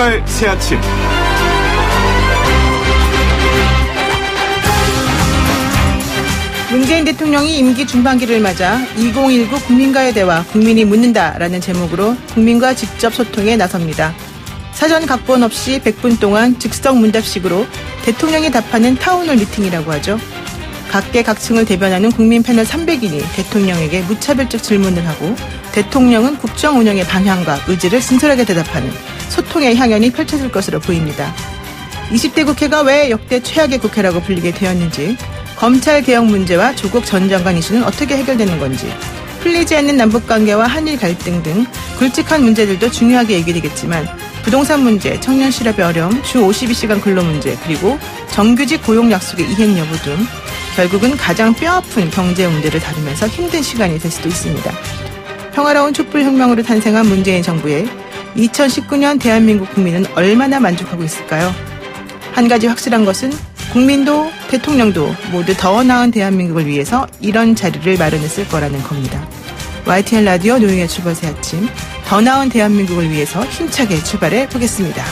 출발 새아침. 문재인 대통령이 임기 중반기를 맞아 2019 국민과의 대화 국민이 묻는다라는 제목으로 국민과 직접 소통에 나섭니다. 사전 각본 없이 100분 동안 즉석 문답식으로 대통령이 답하는 타운홀 미팅이라고 하죠. 각계각층을 대변하는 국민 패널 300인이 대통령에게 무차별적 질문을 하고 대통령은 국정 운영의 방향과 의지를 진솔하게 대답하는 소통의 향연이 펼쳐질 것으로 보입니다. 20대 국회가 왜 역대 최악의 국회라고 불리게 되었는지, 검찰개혁 문제와 조국 전 장관 이슈는 어떻게 해결되는 건지, 풀리지 않는 남북관계와 한일 갈등 등 굵직한 문제들도 중요하게 얘기되겠지만 부동산 문제, 청년 실업의 어려움, 주 52시간 근로 문제, 그리고 정규직 고용 약속의 이행 여부 등 결국은 가장 뼈아픈 경제 문제를 다루면서 힘든 시간이 될 수도 있습니다. 평화로운 촛불혁명으로 탄생한 문재인 정부에 2019년 대한민국 국민은 얼마나 만족하고 있을까요? 한 가지 확실한 것은 국민도 대통령도 모두 더 나은 대한민국을 위해서 이런 자리를 마련했을 거라는 겁니다. YTN 라디오 노영의 출발 새 아침, 더 나은 대한민국을 위해서 힘차게 출발해 보겠습니다.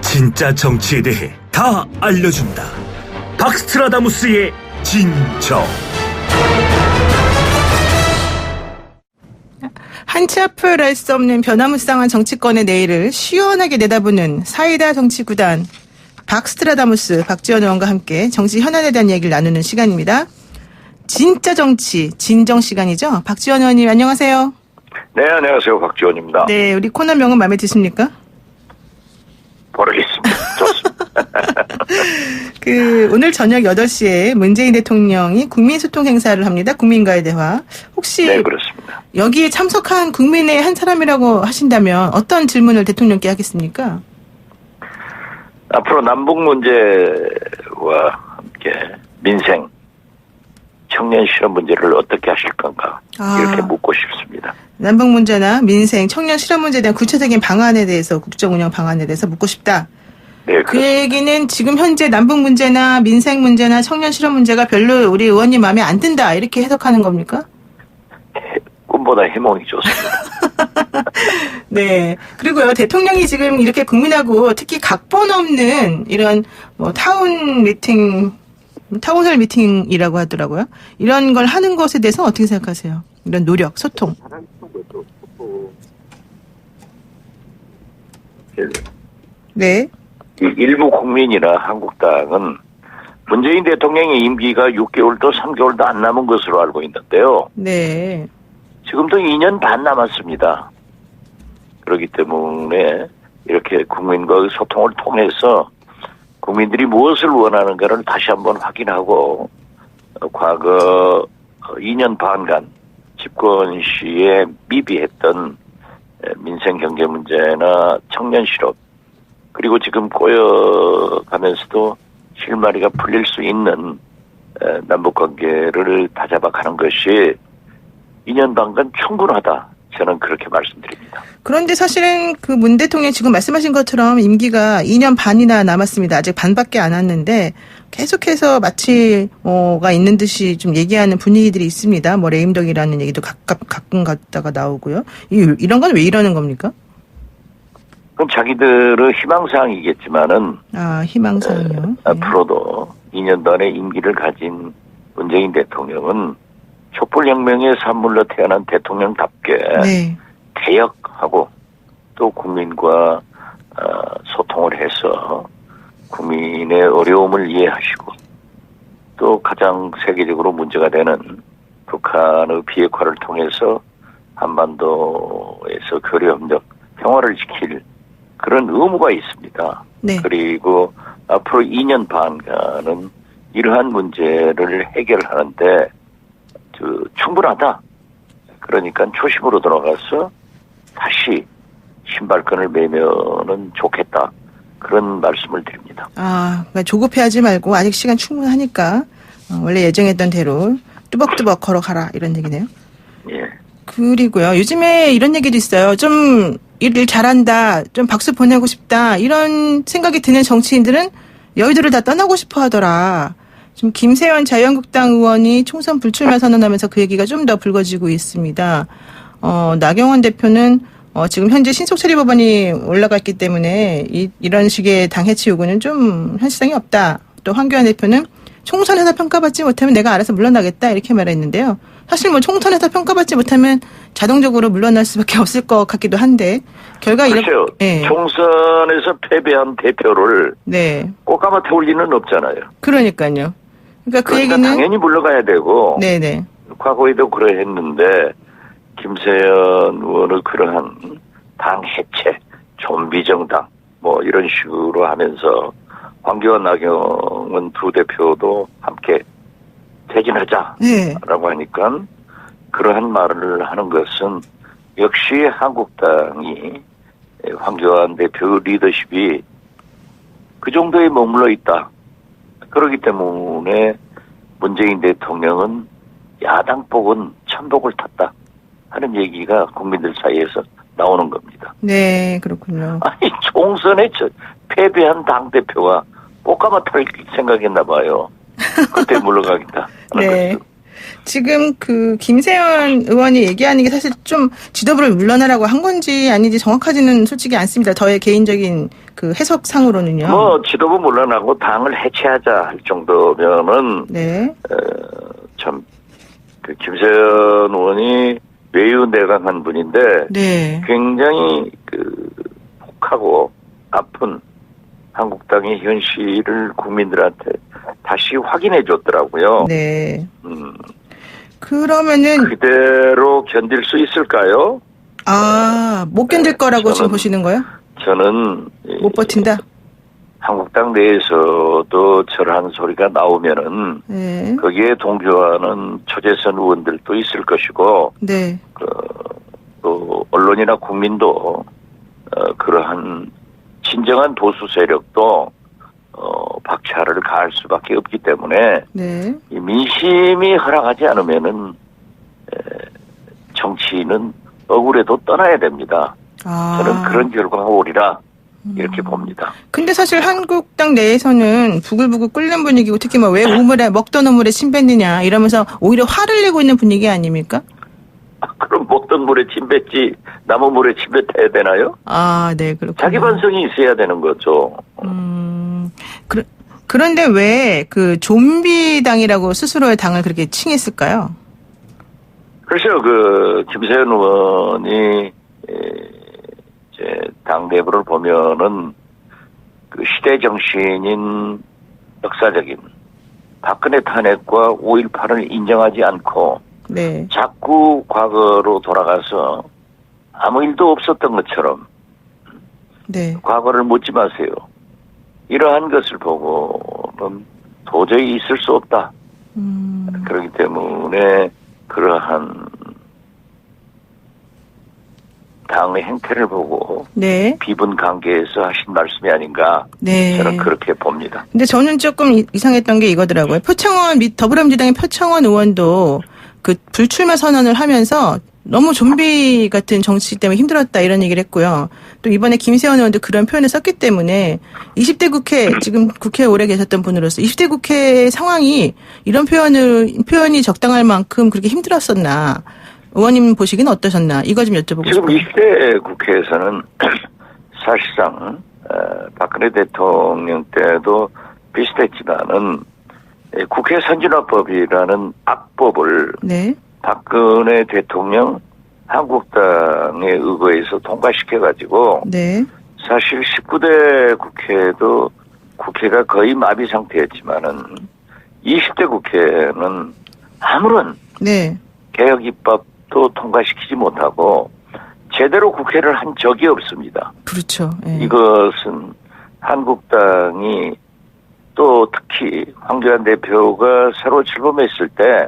진짜 정치에 대해 다 알려준다. 박스트라다무스의 진정. 한치 앞을 알 수 없는 변화무쌍한 정치권의 내일을 시원하게 내다보는 사이다 정치구단 박스트라다무스 박지원 의원과 함께 정치 현안에 대한 얘기를 나누는 시간입니다. 진짜 정치 진정 시간이죠. 박지원 의원님 안녕하세요. 네, 안녕하세요. 박지원입니다. 네, 우리 코너명은 마음에 드십니까? 모르겠습니다. 좋습니다. 오늘 저녁 8시에 문재인 대통령이 국민소통 행사를 합니다. 국민과의 대화. 혹시 네, 그렇습니다. 여기에 참석한 국민의 한 사람이라고 하신다면 어떤 질문을 대통령께 하겠습니까? 앞으로 남북 문제와 함께 민생, 청년 실업 문제를 어떻게 하실 건가 이렇게 묻고 싶습니다. 남북 문제나 민생, 청년 실업 문제에 대한 구체적인 방안에 대해서 국정 운영 방안에 대해서 묻고 싶다. 네, 그 얘기는 지금 현재 남북 문제나 민생 문제나 청년 실업 문제가 별로 우리 의원님 마음에 안 든다 이렇게 해석하는 겁니까? 꿈보다 해몽이 좋습니다. 네. 그리고요, 대통령이 지금 이렇게 국민하고 특히 각본 없는 이런 타운홀 미팅이라고 하더라고요. 이런 걸 하는 것에 대해서 어떻게 생각하세요? 이런 노력, 소통. 네. 일부 국민이나 한국당은 문재인 대통령의 임기가 6개월도 3개월도 안 남은 것으로 알고 있는데요. 네. 지금도 2년 반 남았습니다. 그렇기 때문에 이렇게 국민과의 소통을 통해서 국민들이 무엇을 원하는가를 다시 한번 확인하고 과거 2년 반간 집권 시에 미비했던 민생 경제 문제나 청년 실업 그리고 지금 꼬여가면서도 실마리가 풀릴 수 있는 남북관계를 다잡아가는 것이 2년 반간 충분하다. 저는 그렇게 말씀드립니다. 그런데 사실은 그 문 대통령 지금 말씀하신 것처럼 임기가 2년 반이나 남았습니다. 아직 반밖에 안 왔는데 계속해서 마치가 있는 듯이 좀 얘기하는 분위기들이 있습니다. 레임덕이라는 얘기도 가끔 갖다가 나오고요. 이런 건 왜 이러는 겁니까? 그럼 자기들의 희망사항이겠지만은 희망사항이요. 네. 앞으로도 2년 단의 임기를 가진 문재인 대통령은 촛불혁명의 산물로 태어난 대통령답게 네. 개혁하고 또 국민과 소통을 해서 국민의 어려움을 이해하시고 또 가장 세계적으로 문제가 되는 북한의 비핵화를 통해서 한반도에서 교류협력 평화를 지킬 그런 의무가 있습니다. 네. 그리고 앞으로 2년 반간은 이러한 문제를 해결하는데 충분하다. 그러니까 초심으로 돌아가서 다시 신발끈을 매면은 좋겠다. 그런 말씀을 드립니다. 그러니까 조급해하지 말고 아직 시간 충분하니까 원래 예정했던 대로 뚜벅뚜벅 걸어가라 이런 얘기네요. 예. 그리고요. 요즘에 이런 얘기도 있어요. 좀 일 잘한다. 좀 박수 보내고 싶다. 이런 생각이 드는 정치인들은 여의도를 다 떠나고 싶어 하더라. 지금 김세현 자유한국당 의원이 총선 불출마 선언하면서 그 얘기가 좀 더 불거지고 있습니다. 나경원 대표는 지금 현재 신속처리법안이 올라갔기 때문에 이런 식의 당 해체 요구는 좀 현실성이 없다. 또 황교안 대표는 총선에서 평가받지 못하면 내가 알아서 물러나겠다 이렇게 말했는데요. 사실 뭐 총선에서 평가받지 못하면 자동적으로 물러날 수밖에 없을 것 같기도 한데 결과 그렇죠. 예. 총선에서 패배한 대표를 네. 꽃가마 태울 리는 없잖아요. 그러니까요. 그러니까 그 그러니까 얘기는 당연히 물러가야 되고 네네. 과거에도 그러했는데 김세현 의원의 그러한 당 해체, 좀비 정당 뭐 이런 식으로 하면서 황교안 나경원 두 대표도 함께 퇴진하자라고 네. 하니까 그러한 말을 하는 것은 역시 한국당이 황교안 대표 리더십이 그 정도에 머물러 있다. 그렇기 때문에 문재인 대통령은 야당 복은 천복을 탔다 하는 얘기가 국민들 사이에서 나오는 겁니다. 네, 그렇군요. 아니 총선에 패배한 당대표가 꽃가마 탈 생각했나 봐요. 그때 물러가겠다 하는 네. 것이죠. 지금 그 김세현 의원이 얘기하는 게 사실 좀 지도부를 물러나라고 한 건지 아닌지 정확하지는 솔직히 않습니다. 저의 개인적인 그 해석상으로는요. 뭐 지도부 물러나고 당을 해체하자 할 정도면은 네. 참 그 김세현 의원이 매우 내강한 분인데 네. 굉장히 그 혹하고 아픈 한국당의 현실을 국민들한테 다시 확인해 줬더라고요. 네. 그러면은 그대로 견딜 수 있을까요? 못 견딜 거라고 지금 저는- 보시는 거예요? 저는 못 버틴다. 한국당 내에서도 저러한 소리가 나오면은 네. 거기에 동조하는 초재선 의원들도 있을 것이고 네. 또 언론이나 국민도 그러한 진정한 보수 세력도 박차를 가할 수밖에 없기 때문에 네. 이 민심이 허락하지 않으면은 정치인은 억울해도 떠나야 됩니다. 저는 그런 결과가 오리라 이렇게 봅니다. 근데 사실 한국당 내에서는 부글부글 끓는 분위기고 특히 뭐 왜 우물에 먹던 우물에 침 뱉느냐 이러면서 오히려 화를 내고 있는 분위기 아닙니까? 그럼 먹던 물에 침 뱉지 남은 물에 침 뱉어야 되나요? 네, 그렇군요. 자기 반성이 있어야 되는 거죠. 그런데 왜 그 좀비당이라고 스스로의 당을 그렇게 칭했을까요? 글쎄요, 김세현 의원이 이제 당 내부를 보면은 그 시대 정신인 역사적인 박근혜 탄핵과 5.18을 인정하지 않고 네. 자꾸 과거로 돌아가서 아무 일도 없었던 것처럼 네. 과거를 묻지 마세요. 이러한 것을 보고는 도저히 있을 수 없다. 그렇기 때문에 그러한 당의 행태를 보고 네. 비분 관계에서 하신 말씀이 아닌가 네. 저는 그렇게 봅니다. 근데 저는 조금 이상했던 게 이거더라고요. 표창원 및 더불어민주당의 표창원 의원도 그 불출마 선언을 하면서 너무 좀비 같은 정치 때문에 힘들었다 이런 얘기를 했고요. 또 이번에 김세현 의원도 그런 표현을 썼기 때문에 20대 국회 지금 국회에 오래 계셨던 분으로서 20대 국회 상황이 이런 표현이 적당할 만큼 그렇게 힘들었었나. 의원님 보시기는 어떠셨나? 이거 좀 여쭤보고 지금 싶어요. 20대 국회에서는 사실상 박근혜 대통령 때도 비슷했지만은 국회 선진화법이라는 악법을 네. 박근혜 대통령 한국당에 의거해서 통과시켜가지고 네. 사실 19대 국회도 국회가 거의 마비 상태였지만은 20대 국회는 아무런 네. 개혁 입법도 통과시키지 못하고 제대로 국회를 한 적이 없습니다. 그렇죠. 네. 이것은 한국당이 또 특히 황교안 대표가 새로 출범했을 때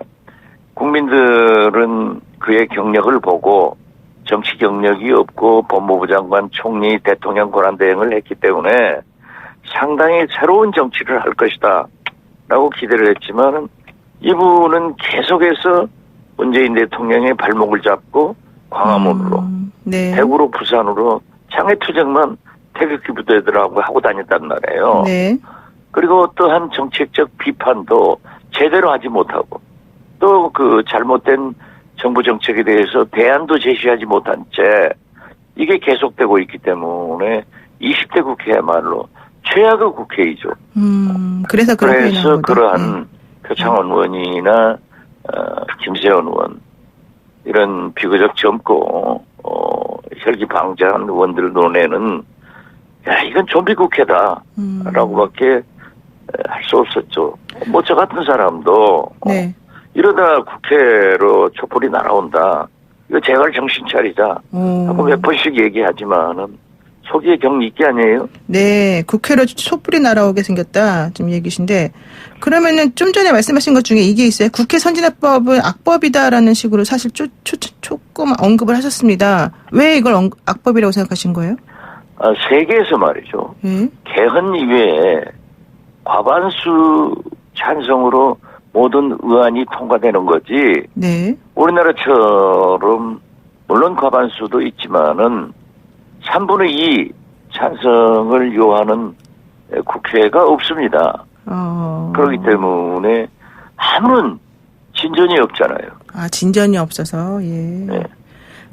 국민들은 그의 경력을 보고 정치 경력이 없고 법무부 장관, 총리, 대통령 권한대행을 했기 때문에 상당히 새로운 정치를 할 것이다 라고 기대를 했지만 이분은 계속해서 문재인 대통령의 발목을 잡고 광화문으로 네. 대구로 부산으로 장외투쟁만 태극기 부대들하고 하고 다녔단 말이에요. 네. 그리고 어떠한 정책적 비판도 제대로 하지 못하고 또 그 잘못된 정부 정책에 대해서 대안도 제시하지 못한 채 이게 계속되고 있기 때문에 20대 국회야말로 최악의 국회이죠. 그래서 그러한 표창원 의원이나 김세현 의원 이런 비교적 젊고 혈기방자한 의원들 논에는 야 이건 좀비 국회다라고밖에 할 수 없었죠. 뭐 저 같은 사람도 네. 이러다 국회로 촛불이 날아온다. 이거 제발 정신 차리자 하고 몇 번씩 얘기하지만은 속에 경 있게 아니에요? 네, 국회로 촛불이 날아오게 생겼다 좀 얘기신데 그러면은 좀 전에 말씀하신 것 중에 이게 있어요. 국회 선진화법은 악법이다라는 식으로 사실 조금 언급을 하셨습니다. 왜 이걸 악법이라고 생각하신 거예요? 세계에서 말이죠. 개헌 이외에 과반수 찬성으로 모든 의안이 통과되는 거지. 네. 우리나라처럼 물론 과반수도 있지만은 3분의 2 찬성을 요하는 국회가 없습니다. 그렇기 때문에 아무런 진전이 없잖아요. 진전이 없어서, 예. 네.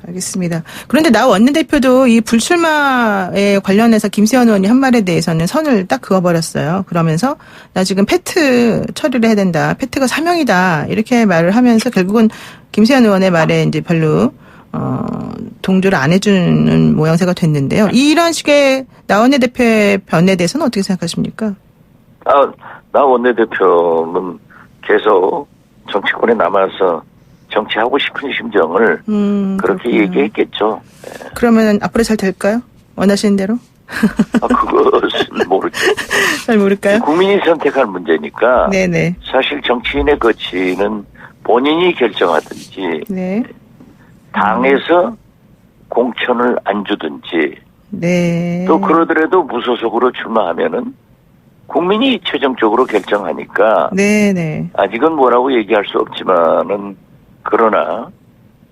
알겠습니다. 그런데 나 원내대표도 이 불출마에 관련해서 김세현 의원이 한 말에 대해서는 선을 딱 그어버렸어요. 그러면서 나 지금 패트 처리를 해야 된다. 패트가 사명이다. 이렇게 말을 하면서 결국은 김세현 의원의 말에 이제 별로 동조를 안 해주는 모양새가 됐는데요. 이런 식의 나 원내대표의 변에 대해서는 어떻게 생각하십니까? 나 원내대표는 계속 정치권에 남아서 정치하고 싶은 심정을 그렇게 그렇군요. 얘기했겠죠. 네. 그러면 앞으로 잘 될까요? 원하시는 대로? 그것은 모르죠. 잘 모를까요? 국민이 선택할 문제니까 네네. 사실 정치인의 거치는 본인이 결정하든지 네. 당에서 공천을 안 주든지 네. 또 그러더라도 무소속으로 출마하면은 국민이 최종적으로 결정하니까 네네. 아직은 뭐라고 얘기할 수 없지만은 그러나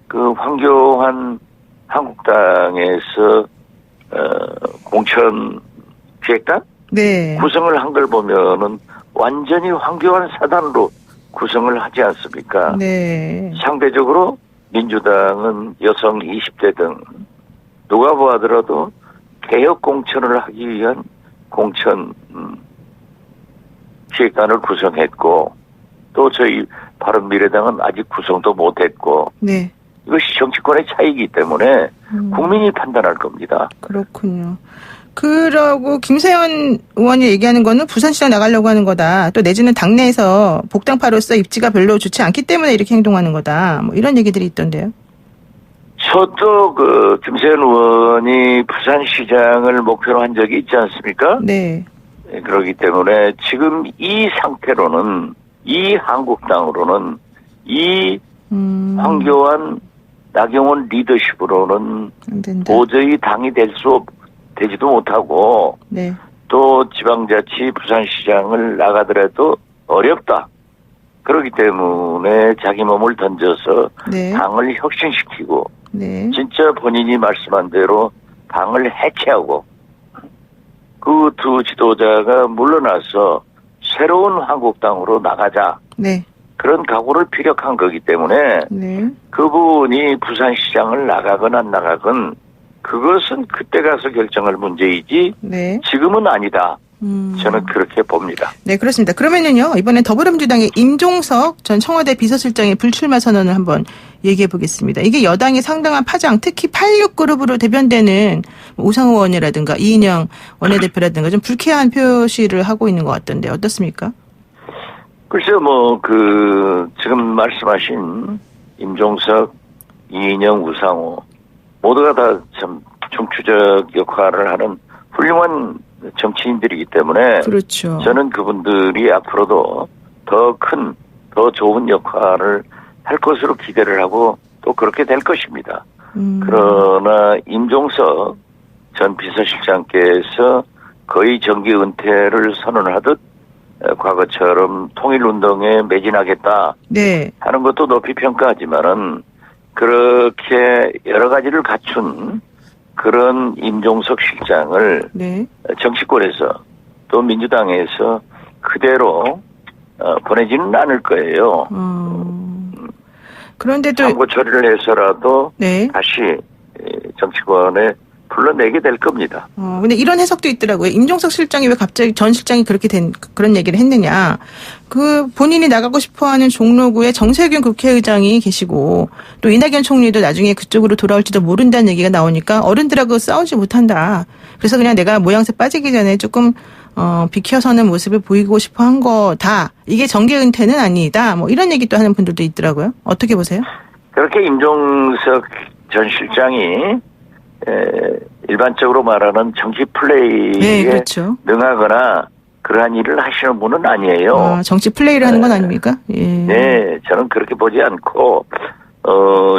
그 황교안 한국당에서 공천 기획단 네. 구성을 한 걸 보면은 완전히 황교안 사단으로 구성을 하지 않습니까? 네. 상대적으로 민주당은 여성 20대 등 누가 보아더라도 개혁 공천을 하기 위한 공천 기획단을 구성했고 또 저희 바른미래당은 아직 구성도 못했고 네. 이것이 정치권의 차이이기 때문에 국민이 판단할 겁니다. 그렇군요. 그러고 김세현 의원이 얘기하는 거는 부산시장 나가려고 하는 거다. 또 내지는 당내에서 복당파로서 입지가 별로 좋지 않기 때문에 이렇게 행동하는 거다. 뭐 이런 얘기들이 있던데요. 저도 김세현 의원이 부산시장을 목표로 한 적이 있지 않습니까? 네. 그렇기 때문에 지금 이 상태로는 이 한국당으로는 이 황교안 나경원 리더십으로는 안 된다. 도저히 당이 되지도 못하고 네. 또 지방자치 부산시장을 나가더라도 어렵다. 그렇기 때문에 자기 몸을 던져서 네. 당을 혁신시키고 네. 진짜 본인이 말씀한 대로 당을 해체하고 그 두 지도자가 물러나서 새로운 한국당으로 나가자. 네. 그런 각오를 피력한 거기 때문에 네. 그분이 부산시장을 나가건 안 나가건 그것은 그때 가서 결정할 문제이지 네. 지금은 아니다. 저는 그렇게 봅니다. 네, 그렇습니다. 그러면은요, 이번에 더불어민주당의 임종석 전 청와대 비서실장의 불출마 선언을 한번 얘기해 보겠습니다. 이게 여당의 상당한 파장, 특히 86그룹으로 대변되는 우상호 의원이라든가 이인영 원내대표라든가 좀 불쾌한 표시를 하고 있는 것 같던데 어떻습니까? 글쎄요, 지금 말씀하신 임종석, 이인영, 우상호 모두가 다 참 중추적 역할을 하는 훌륭한 정치인들이기 때문에 그렇죠. 저는 그분들이 앞으로도 더 큰, 더 좋은 역할을 할 것으로 기대를 하고 또 그렇게 될 것입니다. 그러나 임종석 전 비서실장께서 거의 정기 은퇴를 선언하듯 과거처럼 통일운동에 매진하겠다 네. 하는 것도 높이 평가하지만은 그렇게 여러 가지를 갖춘 그런 임종석 실장을 네. 정치권에서 또 민주당에서 그대로 보내지는 않을 거예요. 그런데도 참고 처리를 해서라도 네. 다시 정치권에 불러내게 될 겁니다. 근데 이런 해석도 있더라고요. 임종석 실장이 왜 갑자기 전 실장이 그렇게 그런 얘기를 했느냐. 본인이 나가고 싶어 하는 종로구에 정세균 국회의장이 계시고 또 이낙연 총리도 나중에 그쪽으로 돌아올지도 모른다는 얘기가 나오니까 어른들하고 싸우지 못한다. 그래서 그냥 내가 모양새 빠지기 전에 조금 비켜서는 모습을 보이고 싶어 한 거다. 이게 정계 은퇴는 아니다. 뭐 이런 얘기도 하는 분들도 있더라고요. 어떻게 보세요? 그렇게 임종석 전 실장이 일반적으로 말하는 정치 플레이에 네, 그렇죠. 능하거나 그러한 일을 하시는 분은 아니에요. 정치 플레이를 하는 건 아닙니까? 예. 네, 저는 그렇게 보지 않고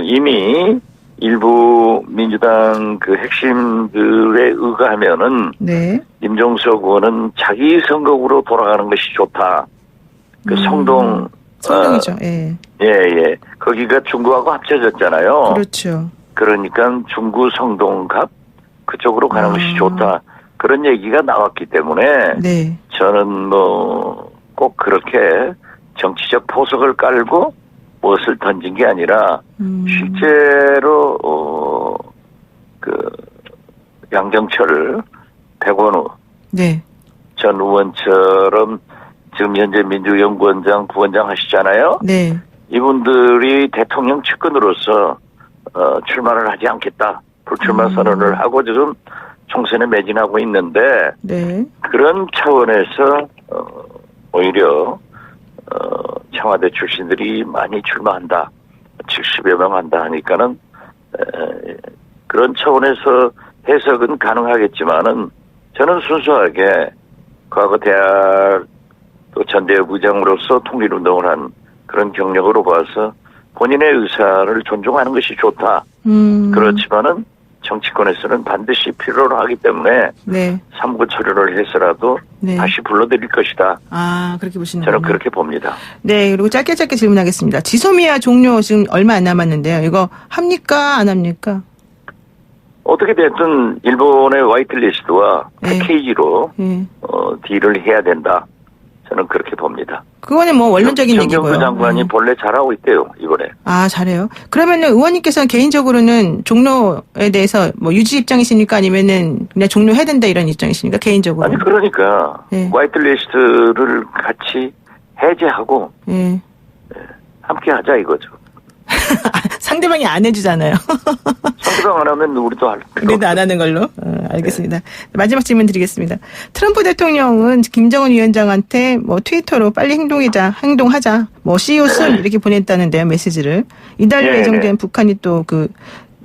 이미 일부 민주당 그 핵심들에 의거하면은 네. 임종석 의원은 자기 선거구로 돌아가는 것이 좋다. 그 성동이죠. 예. 예. 거기가 중구하고 합쳐졌잖아요. 그렇죠. 그러니까 중구 성동갑 그쪽으로 가는 것이 좋다. 그런 얘기가 나왔기 때문에 네. 저는 꼭 그렇게 정치적 포석을 깔고 무엇을 던진 게 아니라 실제로 양정철, 백원우 네. 전 의원처럼 지금 현재 민주연구원장, 부원장 하시잖아요. 네. 이분들이 대통령 측근으로서 출마를 하지 않겠다. 불출마 선언을 하고 지금 총선에 매진하고 있는데 네. 그런 차원에서 오히려 청와대 출신들이 많이 출마한다. 70여 명 한다 하니까는 그런 차원에서 해석은 가능하겠지만은 저는 순수하게 과거 대학 또 전대협 의장으로서 통일운동을 한 그런 경력으로 봐서 본인의 의사를 존중하는 것이 좋다. 그렇지만은 정치권에서는 반드시 필요로 하기 때문에 네. 3구 처리를 해서라도 네. 다시 불러드릴 것이다. 그렇게 보시는 저는 거군요. 그렇게 봅니다. 네, 그리고 짧게 질문하겠습니다. 지소미아 종료 지금 얼마 안 남았는데요. 이거 합니까? 안 합니까? 어떻게 됐든 일본의 화이트리스트와 네. 패키지로 네. 딜을 해야 된다. 저는 그렇게 봅니다. 그거는 뭐 원론적인 얘기고요. 정경부 장관이 본래 잘하고 있대요, 이번에. 잘해요. 그러면은 의원님께서는 개인적으로는 종로에 대해서 뭐 유지 입장이십니까? 아니면은 그냥 종료해야 된다 이런 입장이십니까? 개인적으로. 아니, 그러니까 네. 화이트리스트를 같이 해제하고 네. 함께 하자 이거죠. 상대방이 안 해주잖아요. 상대방 안 하면 우리도 할 필요 우리도 안 하는 걸로. 알겠습니다. 네. 마지막 질문 드리겠습니다. 트럼프 대통령은 김정은 위원장한테 뭐 트위터로 빨리 행동하자. 뭐 CEO 순 이렇게 보냈다는데요, 메시지를. 이달 네, 예정된 북한이 또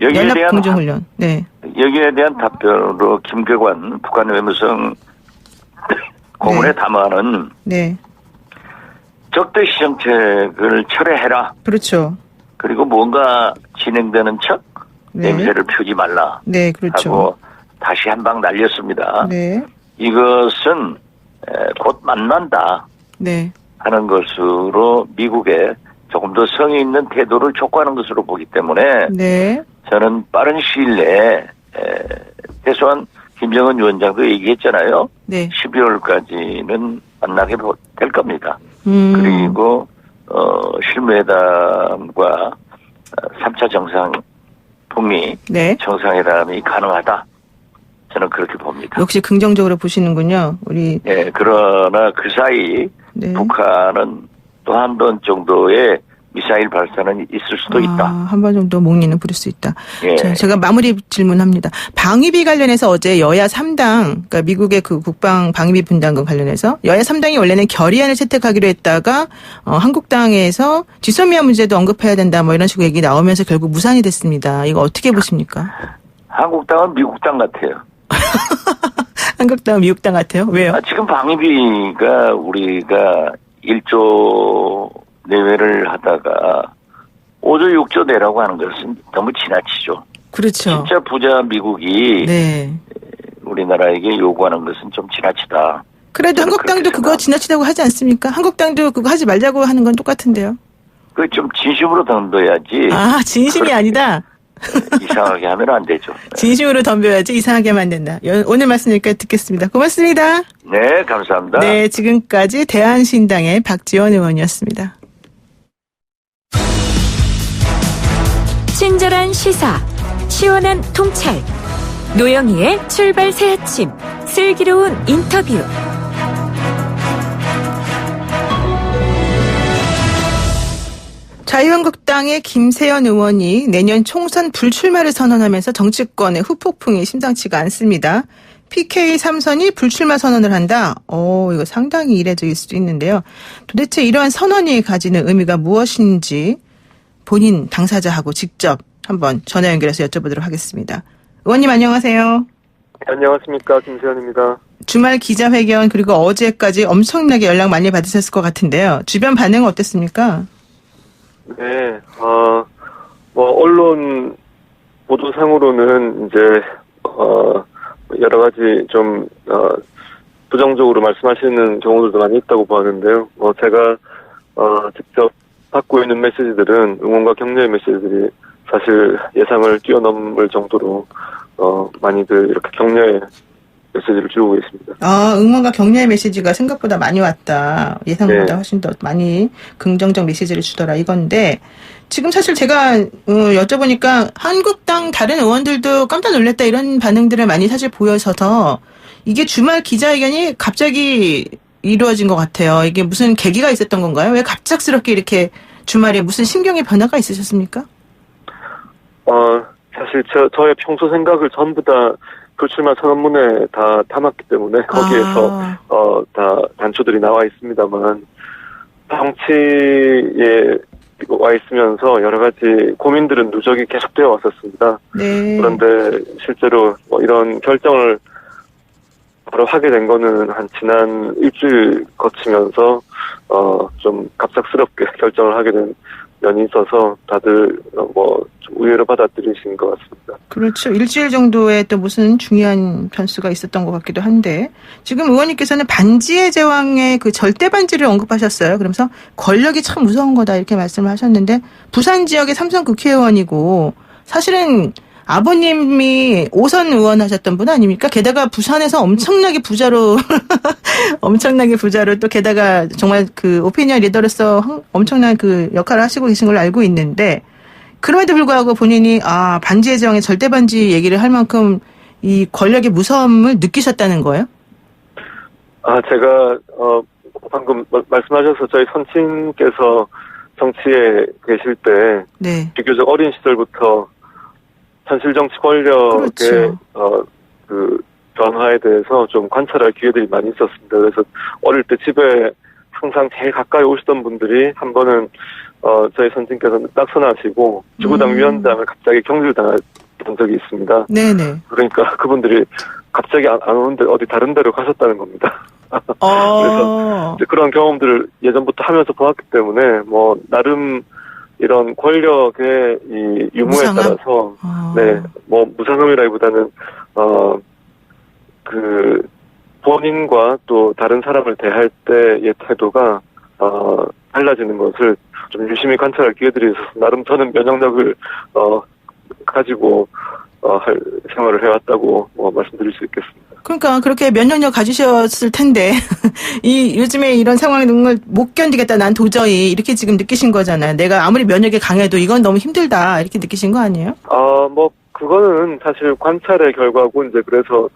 여기에 연합 대한 공정훈련. 네. 여기에 대한 답변으로 김계관 북한 외무성 고문에 담아는 네. 적대시 정책을 철회해라. 그렇죠. 그리고 뭔가 진행되는 척 네. 냄새를 펴지 말라. 네, 그렇죠. 하고 다시 한 방 날렸습니다. 네. 이것은 곧 만난다 네. 하는 것으로 미국에 조금 더 성의 있는 태도를 촉구하는 것으로 보기 때문에 네. 저는 빠른 시일 내에 최소한 김정은 위원장도 얘기했잖아요. 네. 12월까지는 만나게 될 겁니다. 그리고 실무회담과 3차 정상 북미 네. 정상회담이 가능하다. 저는 그렇게 봅니다. 역시 긍정적으로 보시는군요. 우리. 예, 그러나 그 사이 네. 북한은 또 한 번 정도의 미사일 발사는 있을 수도 있다. 한 번 정도 목리는 부릴 수 있다. 예. 자, 제가 마무리 질문합니다. 방위비 관련해서 어제 여야 3당, 그러니까 미국의 그 국방 방위비 분담금 관련해서 여야 3당이 원래는 결의안을 채택하기로 했다가 한국당에서 지소미아 문제도 언급해야 된다 뭐 이런 식으로 얘기 나오면서 결국 무산이 됐습니다. 이거 어떻게 보십니까? 한국당은 미국당 같아요. 한국당, 미국당 같아요? 왜요? 지금 방위비가 우리가 1조 내외를 하다가 5조 6조 내라고 하는 것은 너무 지나치죠. 그렇죠. 진짜 부자 미국이 네. 우리나라에게 요구하는 것은 좀 지나치다. 그래도 한국당도 그거 지나치다고 하지 않습니까? 한국당도 그거 하지 말자고 하는 건 똑같은데요. 그 좀 진심으로 던져야지. 진심이 아니다. 이상하게 하면 안 되죠. 진심으로 덤벼야지 이상하게 만든다. 오늘 말씀 여기까지 듣겠습니다. 고맙습니다. 네, 감사합니다. 네, 지금까지 대한신당의 박지원 의원이었습니다. 친절한 시사, 시원한 통찰, 노영희의 출발 새 아침, 슬기로운 인터뷰. 자유한국당의 김세연 의원이 내년 총선 불출마를 선언하면서 정치권의 후폭풍이 심상치가 않습니다. PK 3선이 불출마 선언을 한다? 이거 상당히 이례적일 수도 있는데요. 도대체 이러한 선언이 가지는 의미가 무엇인지 본인 당사자하고 직접 한번 전화 연결해서 여쭤보도록 하겠습니다. 의원님 안녕하세요. 안녕하십니까, 김세현입니다. 주말 기자회견 그리고 어제까지 엄청나게 연락 많이 받으셨을 것 같은데요. 주변 반응은 어땠습니까? 네, 언론 보도상으로는 이제, 여러 가지 좀, 부정적으로 말씀하시는 경우들도 많이 있다고 보았는데요. 제가, 직접 받고 있는 메시지들은 응원과 격려의 메시지들이 사실 예상을 뛰어넘을 정도로, 많이들 이렇게 격려의 메시지를 주고 계십니다. 응원과 격려의 메시지가 생각보다 많이 왔다. 예상보다 네. 훨씬 더 많이 긍정적 메시지를 주더라 이건데 지금 사실 제가 여쭤보니까 한국당 다른 의원들도 깜짝 놀랐다 이런 반응들을 많이 사실 보여서서 이게 주말 기자회견이 갑자기 이루어진 것 같아요. 이게 무슨 계기가 있었던 건가요? 왜 갑작스럽게 이렇게 주말에 무슨 심경의 변화가 있으셨습니까? 사실 저의 평소 생각을 전부 다 불출마 선언문에 다 담았기 때문에 거기에서 다 단초들이 나와 있습니다만 정치에 와 있으면서 여러 가지 고민들은 누적이 계속되어 왔었습니다. 네. 그런데 실제로 이런 결정을 바로 하게 된 거는 한 지난 일주일 거치면서 좀 갑작스럽게 결정을 하게 된 면이 있어서 다들 좀 의외로 받아들이신 것 같습니다. 그렇죠. 일주일 정도의 또 무슨 중요한 변수가 있었던 것 같기도 한데 지금 의원님께서는 반지의 제왕의 그 절대 반지를 언급하셨어요. 그러면서 권력이 참 무서운 거다 이렇게 말씀을 하셨는데 부산 지역의 삼선 국회의원이고 사실은 아버님이 5선 의원 하셨던 분 아닙니까? 게다가 부산에서 엄청나게 부자로 또 게다가 정말 그 오피니언 리더로서 엄청난 그 역할을 하시고 계신 걸로 알고 있는데 그럼에도 불구하고 본인이 반지의 제왕의 절대 반지 얘기를 할 만큼 이 권력의 무서움을 느끼셨다는 거예요? 제가 방금 말씀하셔서 저희 선친께서 정치에 계실 때 네. 비교적 어린 시절부터 현실 정치 권력의 그렇죠. 그 변화에 대해서 좀 관찰할 기회들이 많이 있었습니다. 그래서 어릴 때 집에 항상 제일 가까이 오시던 분들이 한 번은 저희 선생님께서는 낙선하시고 지구당 위원장을 갑자기 경질당한 적이 있습니다. 네네. 그러니까 그분들이 갑자기 안 오는데 어디 다른 데로 가셨다는 겁니다. 그래서 이제 그런 경험들을 예전부터 하면서 보았기 때문에 나름 이런 권력의 이 유무에 무상함? 따라서 네, 무상함이라기보다는 그 본인과 또 다른 사람을 대할 때의 태도가 달라지는 것을 좀 유심히 관찰할 기회들이 있어서 나름 저는 면역력을 가지고 할 생활을 해왔다고 말씀드릴 수 있겠습니다. 그러니까 그렇게 면역력 가지셨을 텐데 이 요즘에 이런 상황을 못 견디겠다 난 도저히 이렇게 지금 느끼신 거잖아요. 내가 아무리 면역이 강해도 이건 너무 힘들다 이렇게 느끼신 거 아니에요? 그거는 사실 관찰의 결과고 이제 그래서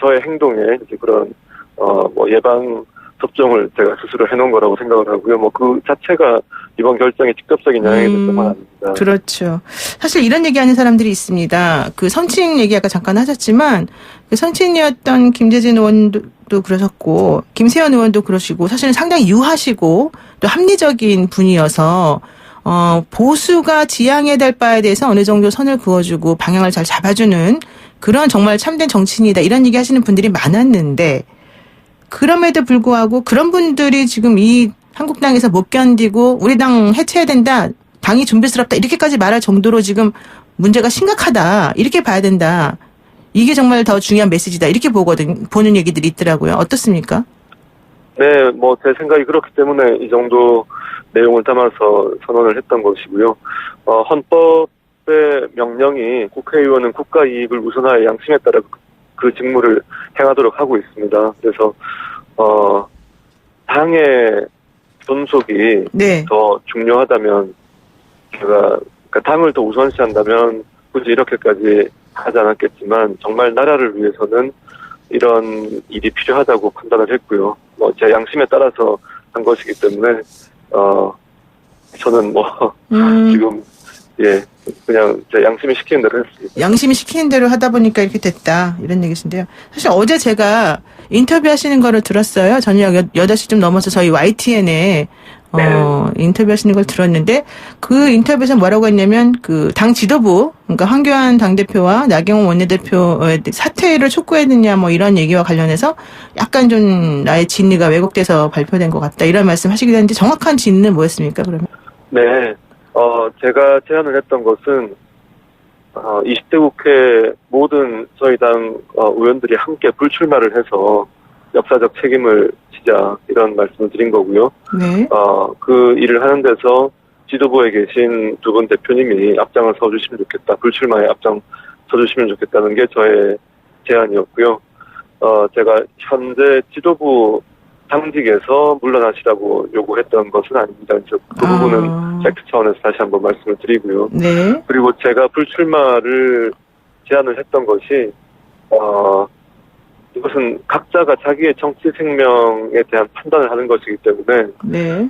저의 행동에 이제 그런 예방 접종을 제가 스스로 해놓은 거라고 생각을 하고요. 그 자체가 이번 결정에 직접적인 영향이 됐던 건 아닙니다. 그렇죠. 사실 이런 얘기하는 사람들이 있습니다. 그 선친 얘기 아까 잠깐 하셨지만 그 선친이었던 김재진 의원도 그러셨고 김세연 의원도 그러시고 사실은 상당히 유하시고 또 합리적인 분이어서 보수가 지향해야 될 바에 대해서 어느 정도 선을 그어주고 방향을 잘 잡아주는 그런 정말 참된 정치인이다 이런 얘기 하시는 분들이 많았는데 그럼에도 불구하고 그런 분들이 지금 이 한국당에서 못 견디고 우리 당 해체해야 된다. 당이 준비스럽다. 이렇게까지 말할 정도로 지금 문제가 심각하다. 이렇게 봐야 된다. 이게 정말 더 중요한 메시지다. 이렇게 보는 얘기들이 있더라고요. 어떻습니까? 네, 제 생각이 그렇기 때문에 이 정도 내용을 담아서 선언을 했던 것이고요. 헌법에 때 명령이 국회의원은 국가 이익을 우선하여 양심에 따라 그 직무를 행하도록 하고 있습니다. 그래서 당의 존속이 네. 더 중요하다면 그러니까 당을 더 우선시한다면 굳이 이렇게까지 하지 않았겠지만 정말 나라를 위해서는 이런 일이 필요하다고 판단을 했고요. 제 양심에 따라서 한 것이기 때문에 저는 지금 그냥 제 양심이 시키는 대로 했습니다. 양심이 시키는 대로 하다 보니까 이렇게 됐다. 이런 얘기신데요. 사실 어제 제가 인터뷰 하시는 거를 들었어요. 저녁 8시쯤 넘어서 저희 YTN에 인터뷰 하시는 걸 들었는데 그 인터뷰에서 뭐라고 했냐면 그 당 지도부 그러니까 황교안 당대표와 나경원 원내대표의 사퇴를 촉구했느냐 뭐 이런 얘기와 관련해서 약간 좀 나의 진위가 왜곡돼서 발표된 것 같다. 이런 말씀 하시기도 했는데 정확한 진위는 뭐였습니까, 그러면? 네. 제가 제안을 했던 것은 20대 국회 모든 저희 당 의원들이 함께 불출마를 해서 역사적 책임을 지자 이런 말씀을 드린 거고요. 네. 그 일을 하는 데서 지도부에 계신 두 분 대표님이 앞장을 서주시면 좋겠다. 불출마에 앞장 서주시면 좋겠다는 게 저의 제안이었고요. 제가 현재 지도부 당직에서 물러나시라고 요구했던 것은 아닙니다. 그 부분은 팩트 차원에서 다시 한번 말씀을 드리고요. 네. 그리고 제가 불출마를 제안을 했던 것이 이것은 각자가 자기의 정치 생명에 대한 판단을 하는 것이기 때문에 네.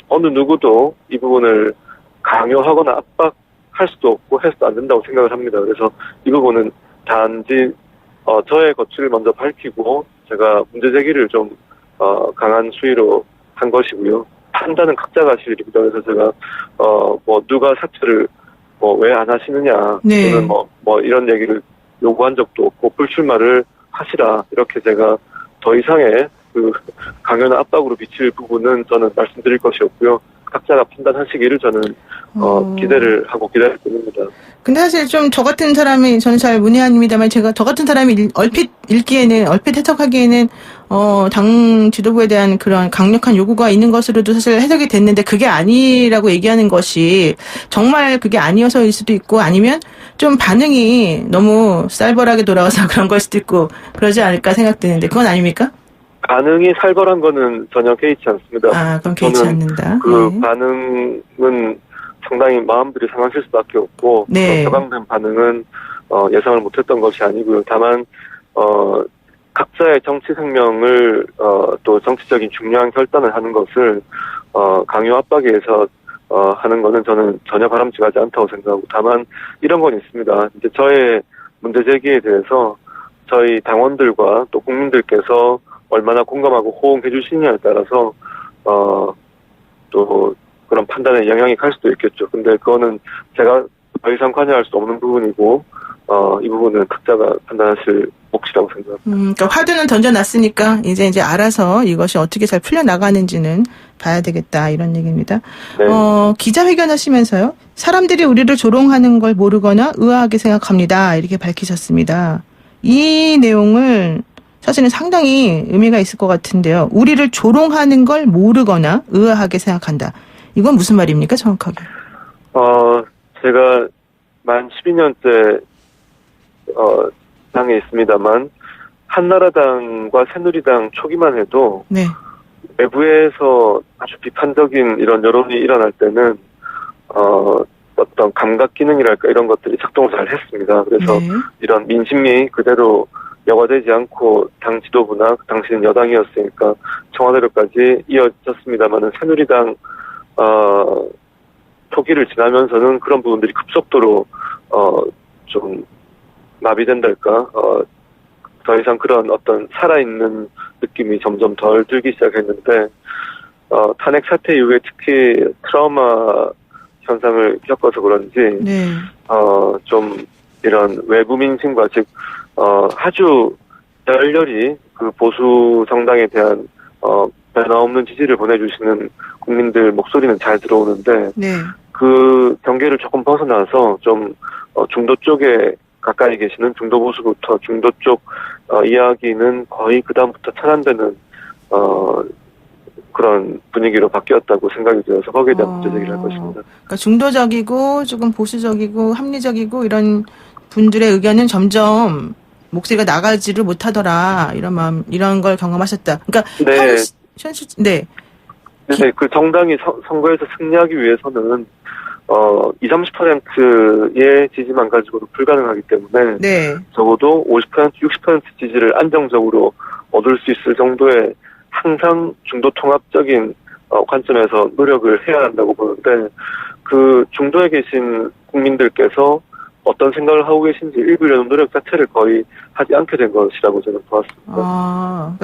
어느 누구도 이 부분을 강요하거나 압박할 수도 없고 해서도 안 된다고 생각을 합니다. 그래서 이 부분은 단지 저의 거취를 먼저 밝히고 제가 문제 제기를 좀 강한 수위로 한 것이고요. 판단은 각자가 하실 일입니다. 그래서 제가 누가 사퇴를 왜 안 하시느냐 네. 또는 이런 얘기를 요구한 적도 없고 불출마를 하시라 이렇게 제가 더 이상의 그 강요나 압박으로 비칠 부분은 저는 말씀드릴 것이 없고요. 각자가 판단하시기를 저는 기대를 하고 기다릴 뿐입니다. 근데 사실 좀 저 같은 사람이 저는 잘 문외한입니다만 제가 저 같은 사람이 얼핏 해석하기에는 당 지도부에 대한 그런 강력한 요구가 있는 것으로도 사실 해석이 됐는데 그게 아니라고 얘기하는 것이 정말 그게 아니어서일 수도 있고 아니면 좀 반응이 너무 쌀벌하게 돌아와서 그런 걸 수도 있고 그러지 않을까 생각되는데 그건 아닙니까? 반응이 살벌한 거는 전혀 개의치 않습니다. 그럼 개의치 않는다. 그 반응은 상당히 마음들이 상하실 수밖에 없고 네. 격앙된 반응은 예상을 못했던 것이 아니고요. 다만 각자의 정치 생명을 또 정치적인 중요한 결단을 하는 것을 강요 압박에 의해서 하는 거는 저는 전혀 바람직하지 않다고 생각하고 다만 이런 건 있습니다. 이제 저의 문제 제기에 대해서 저희 당원들과 또 국민들께서 얼마나 공감하고 호응해 주시냐에 따라서 또 그런 판단에 영향이 갈 수도 있겠죠. 근데 그거는 제가 더 이상 관여할 수 없는 부분이고 이 부분은 각자가 판단하실 몫이라고 생각합니다. 그러니까 화두는 던져놨으니까 이제 알아서 이것이 어떻게 잘 풀려나가는지는 봐야 되겠다 이런 얘기입니다. 네. 기자회견 하시면서요. 사람들이 우리를 조롱하는 걸 모르거나 의아하게 생각합니다. 이렇게 밝히셨습니다. 이 내용을 사실은 상당히 의미가 있을 것 같은데요. 우리를 조롱하는 걸 모르거나 의아하게 생각한다. 이건 무슨 말입니까, 정확하게? 제가 만 12년째 당에 있습니다만 한나라당과 새누리당 초기만 해도 네. 외부에서 아주 비판적인 이런 여론이 일어날 때는 어떤 감각 기능이랄까 이런 것들이 작동을 잘 했습니다. 그래서 네. 이런 민심이 그대로 여과되지 않고 당 지도부나 그 당시는 여당이었으니까 청와대로까지 이어졌습니다만은 새누리당 초기를 지나면서는 그런 부분들이 급속도로 좀 마비된달까 더 이상 그런 어떤 살아있는 느낌이 점점 덜 들기 시작했는데 탄핵 사태 이후에 특히 트라우마 현상을 겪어서 그런지 네. 좀 이런 외부 민심과 즉 아주 열렬히 그 보수 정당에 대한 변화없는 지지를 보내주시는 국민들 목소리는 잘 들어오는데 네. 그 경계를 조금 벗어나서 좀 중도 쪽에 가까이 계시는 중도 보수부터 중도 쪽 이야기는 거의 그 다음부터 차단되는 그런 분위기로 바뀌었다고 생각이 되어서 거기에 대한 문제 제기를 할 것입니다. 그러니까 중도적이고 조금 보수적이고 합리적이고 이런 분들의 의견은 점점 목소리가 나가지를 못하더라 이런 걸 경험하셨다. 그러니까 네. 네. 네, 그 정당이 선거에서 승리하기 위해서는 20-30%의 지지만 가지고도 불가능하기 때문에 네. 적어도 50%, 60% 지지를 안정적으로 얻을 수 있을 정도의 항상 중도 통합적인 관점에서 노력을 해야 한다고 보는데 그 중도에 계신 국민들께서 어떤 생각을 하고 계신지 일부려는 노력 자체를 거의 하지 않게 된 것이라고 저는 보았습니다.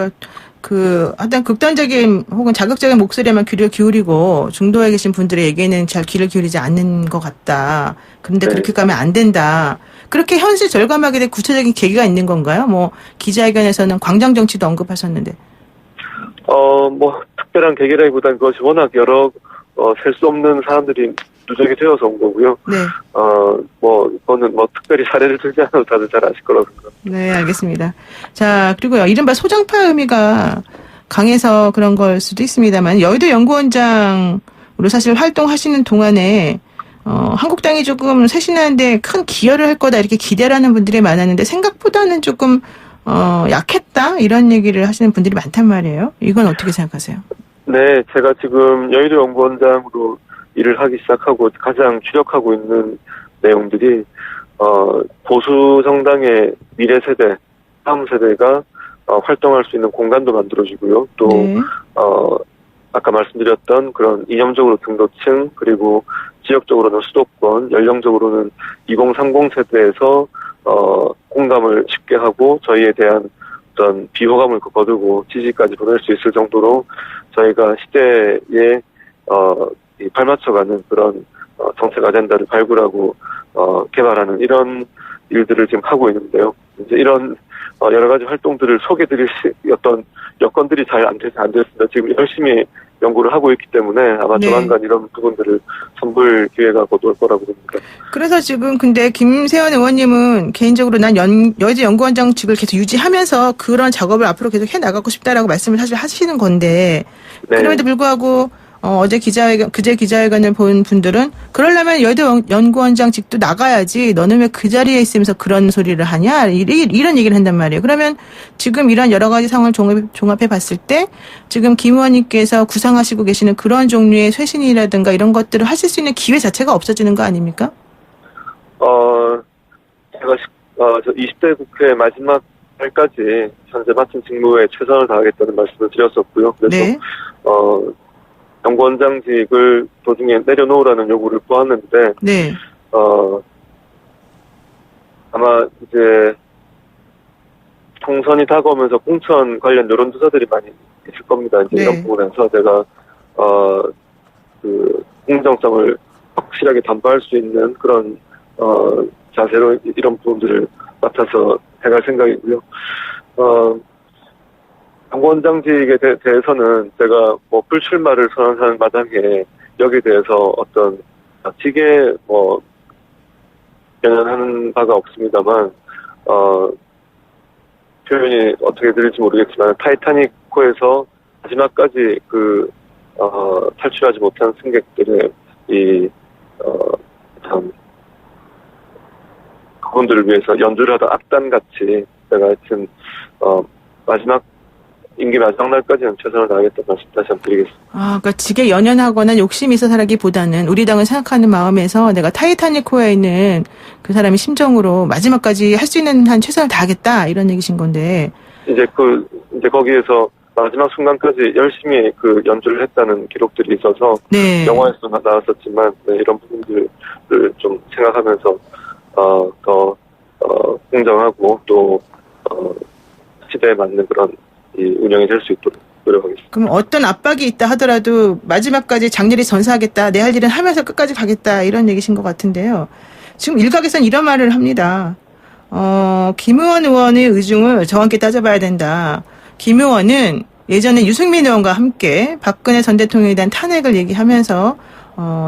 그러니까 하여튼 극단적인 혹은 자극적인 목소리에만 귀를 기울이고 중도에 계신 분들의 얘기는 잘 귀를 기울이지 않는 것 같다. 그런데 네. 그렇게 가면 안 된다. 그렇게 현실 절감하게 된 구체적인 계기가 있는 건가요? 뭐 기자회견에서는 광장 정치도 언급하셨는데. 특별한 계기라기보다는 그것이 워낙 여러 셀 수 없는 사람들이 누적이 되어서 온 거고요. 네. 이거는 특별히 사례를 들지 않아도 다들 잘 아실 거라고 생각합니다. 네, 알겠습니다. 자, 그리고요, 이른바 소장파 의미가 강해서 그런 걸 수도 있습니다만, 여의도 연구원장으로 사실 활동하시는 동안에, 한국당이 조금 쇄신하는데 큰 기여를 할 거다, 이렇게 기대를 하는 분들이 많았는데, 생각보다는 조금, 약했다? 이런 얘기를 하시는 분들이 많단 말이에요. 이건 어떻게 생각하세요? 네, 제가 지금 여의도 연구원장으로 일을 하기 시작하고 가장 주력하고 있는 내용들이 보수 정당의 미래 세대, 다음 세대가 활동할 수 있는 공간도 만들어지고요. 또 네. 아까 말씀드렸던 그런 이념적으로 등도층 그리고 지역적으로는 수도권, 연령적으로는 2030 세대에서 공감을 쉽게 하고 저희에 대한 어떤 비호감을 거두고 지지까지 보낼 수 있을 정도로 저희가 시대에 발맞춰가는 그런 정책 아젠다를 발굴하고 개발하는 이런 일들을 지금 하고 있는데요. 이제 이런 여러 가지 활동들을 소개드릴 어떤 여건들이 잘 안 됐습니다. 지금 열심히 연구를 하고 있기 때문에 아마 네. 조만간 이런 부분들을 선보일 기회가 곧 올 거라고 봅니다. 그래서 지금 근데 김세현 의원님은 개인적으로 난 여의도 연구원장직을 계속 유지하면서 그런 작업을 앞으로 계속 해나가고 싶다라고 말씀을 사실 하시는 건데 네. 그럼에도 불구하고 그제 기자회견을 본 분들은 그러려면 여의도 연구원장직도 나가야지 너는 왜 그 자리에 있으면서 그런 소리를 하냐 이런 얘기를 한단 말이에요. 그러면 지금 이런 여러 가지 상황을 종합해 봤을 때 지금 김 의원님께서 구상하시고 계시는 그런 종류의 쇄신이라든가 이런 것들을 하실 수 있는 기회 자체가 없어지는 거 아닙니까? 제가 저 20대 국회 마지막 날까지 현재 맡은 직무에 최선을 다하겠다는 말씀을 드렸었고요. 그래서 네. 연구원장직을 도중에 내려놓으라는 요구를 보았는데, 네. 아마 이제 총선이 다가오면서 공천 관련 여론조사들이 많이 있을 겁니다. 이제 네. 이런 부분에서 제가 그 공정성을 확실하게 담보할 수 있는 그런 자세로 이런 부분들을 맡아서 해갈 생각이고요. 연구원장직에 대해서는 제가 불출마를 선언하는 마당에 여기에 대해서 어떤 직에 연연하는 바가 없습니다만 표현이 어떻게 들릴지 모르겠지만 타이타닉호에서 마지막까지 탈출하지 못한 승객들의 참 그분들을 위해서 연주를 하다 악단같이 제가 하여튼 마지막 임기 마지막 날까지는 최선을 다하겠다는 말씀 다시 한번 드리겠습니다. 그러니까 직에 연연하거나 욕심이 있어서라기보다는 우리 당을 생각하는 마음에서 내가 타이타닉호에 있는 그 사람의 심정으로 마지막까지 할 수 있는 한 최선을 다하겠다 이런 얘기신 건데. 이제 거기에서 마지막 순간까지 열심히 연주를 했다는 기록들이 있어서 네. 영화에서도 나왔었지만 이런 부분들을 좀 생각하면서 더 공정하고 또 시대에 맞는 그런 운영이 될 수 있도록 노력하겠습니다. 그럼 어떤 압박이 있다 하더라도 마지막까지 장렬히 전사하겠다. 내 할 일은 하면서 끝까지 가겠다. 이런 얘기신 것 같은데요. 지금 일각에서는 이런 말을 합니다. 김의원 의원의 의중을 저와 함께 따져봐야 된다. 김 의원은 예전에 유승민 의원과 함께 박근혜 전 대통령에 대한 탄핵을 얘기하면서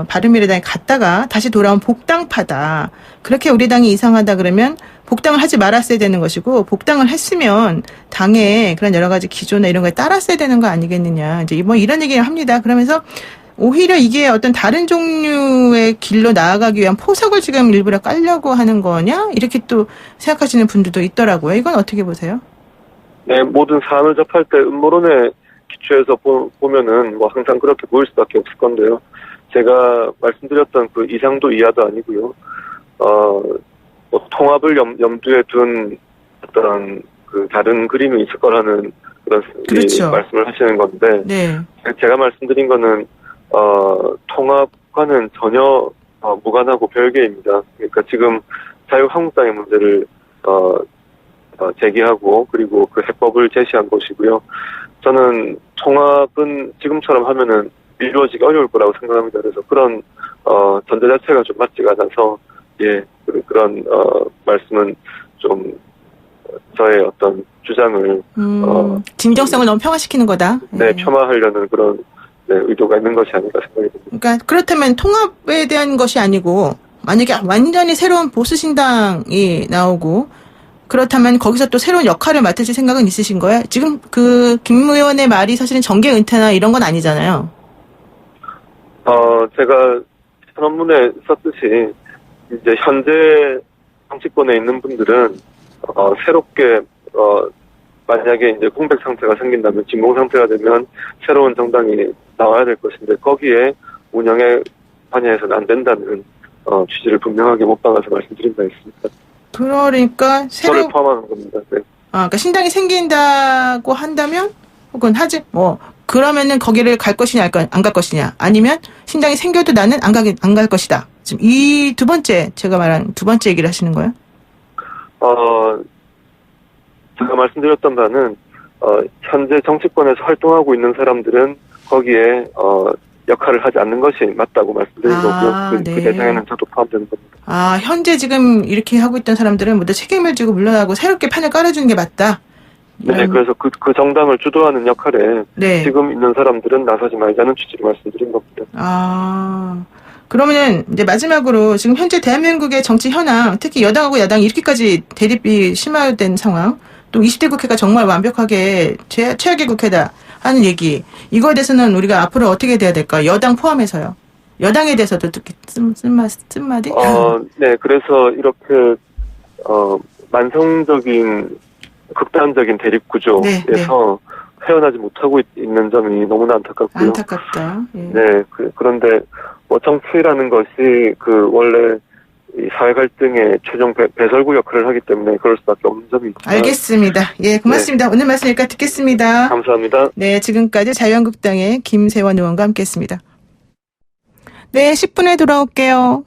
바른미래당에 갔다가 다시 돌아온 복당파다. 그렇게 우리 당이 이상하다 그러면 복당을 하지 말았어야 되는 것이고, 복당을 했으면 당의 그런 여러 가지 기조나 이런 거에 따랐어야 되는 거 아니겠느냐. 이제 뭐 이런 얘기를 합니다. 그러면서 오히려 이게 어떤 다른 종류의 길로 나아가기 위한 포석을 지금 일부러 깔려고 하는 거냐? 이렇게 또 생각하시는 분들도 있더라고요. 이건 어떻게 보세요? 네, 모든 사안을 접할 때 음모론에 기초해서 보면은 뭐 항상 그렇게 보일 수밖에 없을 건데요. 제가 말씀드렸던 그 이상도 이하도 아니고요. 뭐 통합을 염두에 둔 어떤 그 다른 그림이 있을 거라는 그런 그렇죠. 말씀을 하시는 건데, 네. 제가 말씀드린 거는 통합과는 전혀 무관하고 별개입니다. 그러니까 지금 자유한국당의 문제를 제기하고 그리고 그 해법을 제시한 것이고요. 저는 통합은 지금처럼 하면은 이루어지기 어려울 거라고 생각합니다. 그래서 그런 전제 자체가 좀 맞지가 않아서 그런 말씀은 좀 저의 어떤 주장을 진정성을 너무 평화시키는 거다. 네, 폄하하려는 그런 의도가 있는 것이 아닌가 생각이 듭니다. 그러니까 그렇다면 통합에 대한 것이 아니고 만약에 완전히 새로운 보수신당이 나오고 그렇다면 거기서 또 새로운 역할을 맡으실 생각은 있으신 거예요? 지금 그 김 의원의 말이 사실은 정계 은퇴나 이런 건 아니잖아요. 제가 선언문에 썼듯이 이제 현재 정치권에 있는 분들은 새롭게 만약에 이제 공백 상태가 생긴다면 진공 상태가 되면 새로운 정당이 나와야 될 것인데 거기에 운영에 관여해서는 안 된다는 취지를 분명하게 못 박아서 말씀드린 바 있습니다. 그러니까 저를 포함하는 겁니다. 네. 그러니까 신당이 생긴다고 한다면 혹은 그러면은 거기를 갈 것이냐 안 갈 것이냐 아니면 신당이 생겨도 나는 안 갈 것이다. 지금 이 두 번째 제가 말한 두 번째 얘기를 하시는 거예요? 제가 말씀드렸던 바는 현재 정치권에서 활동하고 있는 사람들은 거기에 역할을 하지 않는 것이 맞다고 말씀드린 거고요. 그 대상에는 저도 포함되는 겁니다. 현재 지금 이렇게 하고 있던 사람들은 모두 책임을 지고 물러나고 새롭게 판을 깔아주는 게 맞다. 네, 그래서 그 정당을 주도하는 역할에 지금 있는 사람들은 나서지 말자는 취지로 말씀드린 겁니다. 그러면은 이제 마지막으로 지금 현재 대한민국의 정치 현황, 특히 여당하고 야당이 이렇게까지 대립이 심화된 상황, 또 20대 국회가 정말 완벽하게 최악의 국회다 하는 얘기, 이거에 대해서는 우리가 앞으로 어떻게 돼야 될까? 여당 포함해서요. 여당에 대해서도 특히 쓴마디? 네, 그래서 이렇게 만성적인 극단적인 대립 구조에서 헤어나지 못하고 있는 점이 너무나 안타깝고요. 안타깝다. 예. 네, 그런데 뭐 정치라는 것이 원래 이 사회 갈등의 최종 배설구 역할을 하기 때문에 그럴 수밖에 없는 점이 있죠. 알겠습니다. 예, 고맙습니다. 오늘 말씀 여기까지 듣겠습니다. 감사합니다. 네, 지금까지 자유한국당의 김세원 의원과 함께했습니다. 네, 10분에 돌아올게요.